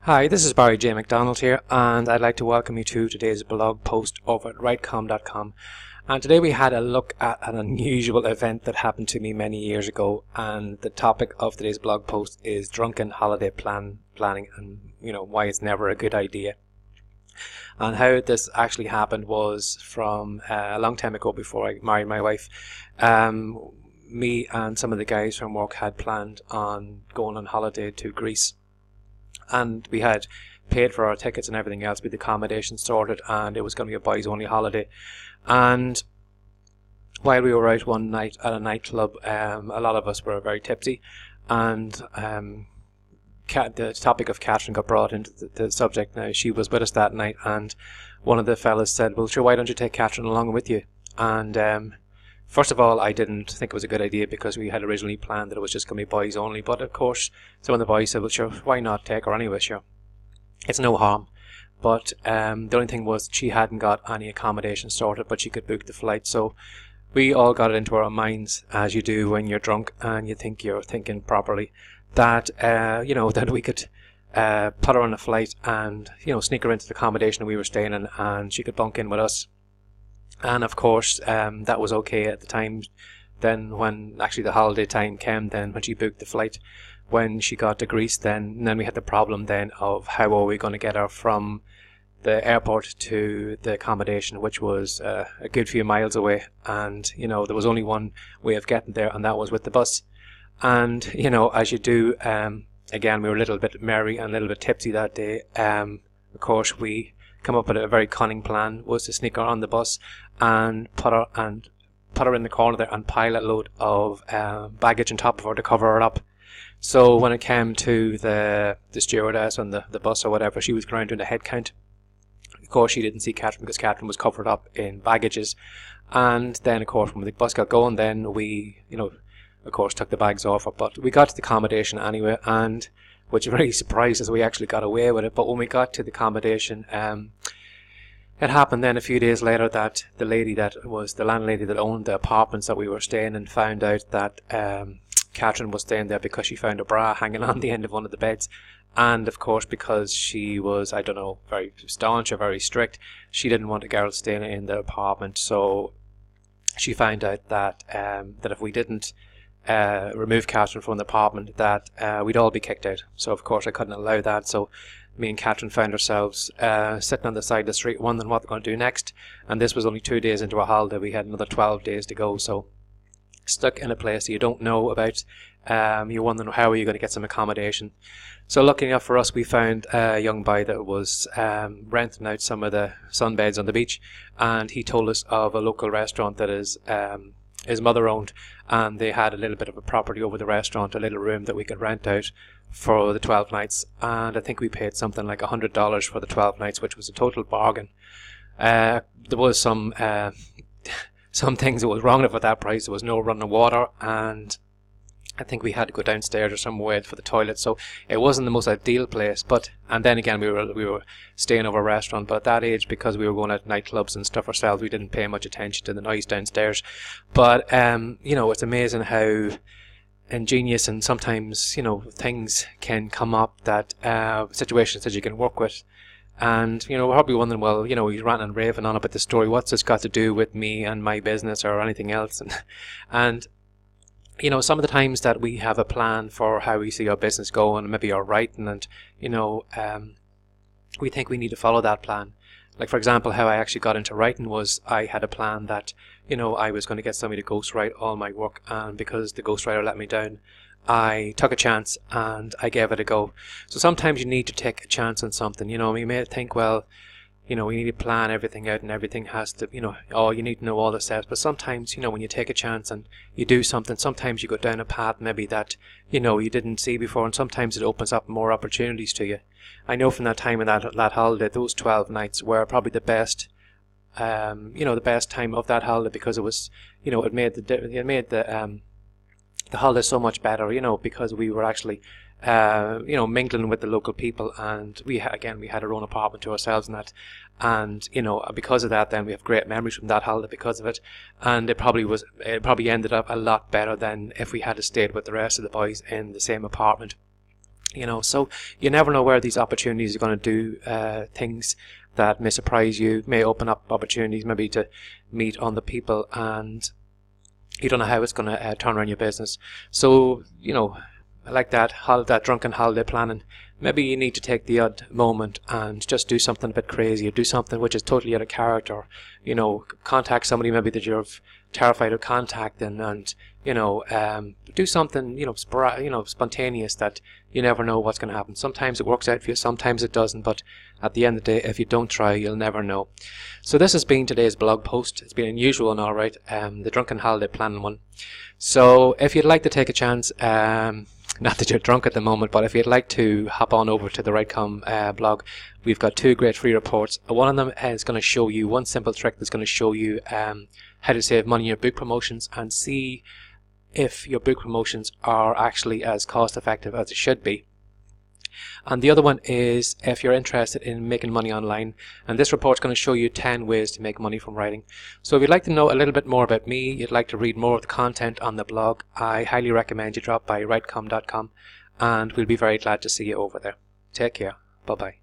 Hi, this is Barry J. McDonald here, and I'd like to welcome you to today's blog post over at rightcom.com. And today we had a look at an unusual event that happened to me many years ago, and the topic of today's blog post is drunken holiday planning and why it's never a good idea. And how this actually happened was from a long time ago before I married my wife. Me and some of the guys from work had planned on going on holiday to Greece. And we had paid for our tickets and everything else with the accommodation sorted, and it was going to be a boys only holiday. And while we were out one night at a nightclub, a lot of us were very tipsy, and the topic of Catherine got brought into the subject. Now, she was with us that night, and one of the fellas said, well sure, why don't you take Catherine along with you? And first of all, I didn't think it was a good idea because we had originally planned that it was just going to be boys only. But of course, some of the boys said, well sure, why not take her anyway, sure. It's no harm. But the only thing was she hadn't got any accommodation sorted, but she could book the flight. So we all got it into our minds, as you do when you're drunk and you think you're thinking properly, that that we could put her on a flight and sneak her into the accommodation we were staying in, and she could bunk in with us. And of course that was okay at the time. Then when actually the holiday time came, then when she booked the flight, when she got to Greece, then we had the problem then of how are we going to get her from the airport to the accommodation, which was a good few miles away. And there was only one way of getting there, and that was with the bus. And as you do, again, we were a little bit merry and a little bit tipsy that day. Of course, we come up with a very cunning plan, was to sneak her on the bus and put her in the corner there and pile a load of baggage on top of her to cover her up. So when it came to the stewardess on the bus or whatever, she was going around doing the head count. Of course, she didn't see Catherine because Catherine was covered up in baggages. And then, of course, when the bus got going, then we, of course, took the bags off her. But we got to the accommodation anyway, and which really surprised us, we actually got away with it. But when we got to the accommodation, it happened then a few days later that the lady that was the landlady that owned the apartments that we were staying in found out that Catherine was staying there because she found a bra hanging on the end of one of the beds. And of course, because she was, I don't know, very staunch or very strict, she didn't want a girl staying in the apartment. So she found out that that if we didn't remove Catherine from the apartment, that we'd all be kicked out. So of course I couldn't allow that. So me and Catherine found ourselves sitting on the side of the street wondering what we're going to do next. And this was only 2 days into a holiday. We had another 12 days to go. So stuck in a place that you don't know about. You're wondering how are you going to get some accommodation. So lucky enough for us, we found a young boy that was renting out some of the sunbeds on the beach, and he told us of a local restaurant that is his mother owned, and they had a little bit of a property over the restaurant, a little room that we could rent out for the 12 nights. And I think we paid something like $100 for the 12 nights, which was a total bargain. There was some things that was wrong with that price. There was no running water, and I think we had to go downstairs or somewhere for the toilet, so it wasn't the most ideal place. And then again, we were staying over a restaurant, but at that age, because we were going out nightclubs and stuff ourselves, we didn't pay much attention to the noise downstairs. But it's amazing how ingenious and sometimes things can come up, that situations that you can work with. And we're probably wondering, well, he's ranting and raving on about the story. What's this got to do with me and my business or anything else? And some of the times that we have a plan for how we see our business going, maybe our writing, and we think we need to follow that plan. Like, for example, how I actually got into writing was I had a plan that I was going to get somebody to ghostwrite all my work, and because the ghostwriter let me down, I took a chance and I gave it a go. So sometimes you need to take a chance on something. You may think, well, we need to plan everything out and everything has to, you need to know all the steps. But sometimes, when you take a chance and you do something, sometimes you go down a path maybe that, you didn't see before, and sometimes it opens up more opportunities to you. I know from that time in that holiday, those 12 nights were probably the best, the best time of that holiday, because it was, it made the holiday so much better, because we were actually mingling with the local people, and we had our own apartment to ourselves and that, and because of that, then we have great memories from that holiday because of it. And it probably ended up a lot better than if we had stayed with the rest of the boys in the same apartment. So you never know where these opportunities are going to do things that may surprise you, may open up opportunities maybe to meet other people, and you don't know how it's going to turn around your business. So, like that drunken holiday planning, maybe you need to take the odd moment and just do something a bit crazy, or do something which is totally out of character. Contact somebody maybe that you're terrified of contacting, and do something spontaneous that you never know what's going to happen. Sometimes it works out for you, sometimes it doesn't, but at the end of the day, if you don't try, you'll never know. So this has been today's blog post. It's been an unusual one, all right, the drunken holiday planning one. So if you'd like to take a chance, not that you're drunk at the moment, but if you'd like to hop on over to the Rightcom blog, we've got 2 great free reports. One of them is going to show you one simple trick that's going to show you how to save money in your book promotions and see if your book promotions are actually as cost effective as it should be. And the other one is if you're interested in making money online, and this report's going to show you 10 ways to make money from writing. So if you'd like to know a little bit more about me, you'd like to read more of the content on the blog, I highly recommend you drop by rightcom.com, and we'll be very glad to see you over there. Take care. Bye bye.